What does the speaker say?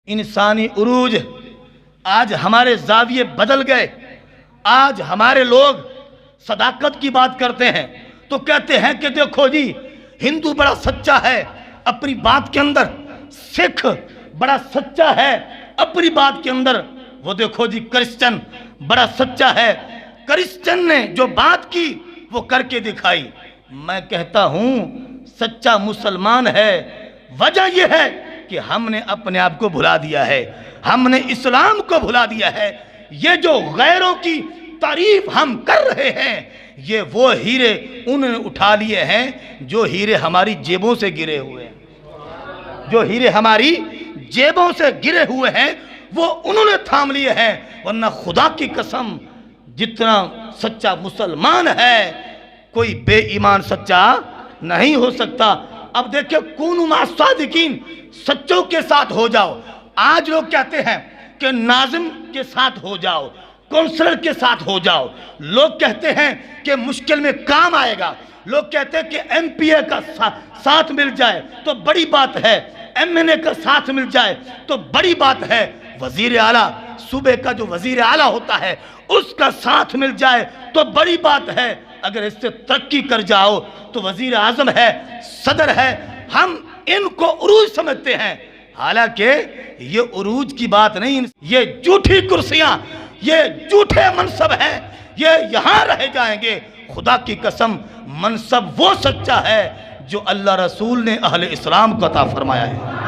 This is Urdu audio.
انسانی عروج. آج ہمارے زاویے بدل گئے. آج ہمارے لوگ صداقت کی بات کرتے ہیں تو کہتے ہیں کہ دیکھو جی ہندو بڑا سچا ہے اپنی بات کے اندر, سکھ بڑا سچا ہے اپنی بات کے اندر, وہ دیکھو جی کرسچن بڑا سچا ہے, کرسچن نے جو بات کی وہ کر کے دکھائی. میں کہتا ہوں سچا مسلمان ہے. وجہ یہ ہے کہ ہم نے اپنے آپ کو بھلا دیا ہے, ہم نے اسلام کو بھلا دیا ہے. یہ جو غیروں کی تعریف ہم کر رہے ہیں یہ وہ ہیرے انہوں نے اٹھا لیے ہیں جو ہیرے ہماری جیبوں سے گرے ہوئے ہیں. جو ہیرے ہماری جیبوں سے گرے ہوئے ہیں وہ انہوں نے تھام لیے ہیں. ورنہ خدا کی قسم جتنا سچا مسلمان ہے کوئی بے ایمان سچا نہیں ہو سکتا. اب دیکھیں کونوا مع الصادقین, سچوں کے ساتھ ہو جاؤ. آج لوگ کہتے ہیں کہ ناظم کے ساتھ ہو جاؤ, کونسلر کے ساتھ ہو جاؤ. لوگ کہتے ہیں کہ مشکل میں کام آئے گا. لوگ کہتے ہیں کہ ایم پی اے کا ساتھ مل جائے تو بڑی بات ہے, ایم این اے کا ساتھ مل جائے تو بڑی بات ہے, وزیر اعلیٰ صوبے کا جو وزیر اعلیٰ ہوتا ہے اس کا ساتھ مل جائے تو بڑی بات ہے. اگر اس سے ترقی کر جاؤ تو وزیر اعظم ہے, صدر ہے. ہم ان کو عروج سمجھتے ہیں, حالانکہ یہ عروج کی بات نہیں. یہ جھوٹی کرسیاں, یہ جھوٹے منصب ہیں, یہ یہاں رہ جائیں گے. خدا کی قسم منصب وہ سچا ہے جو اللہ رسول نے اہل اسلام کو عطا فرمایا ہے.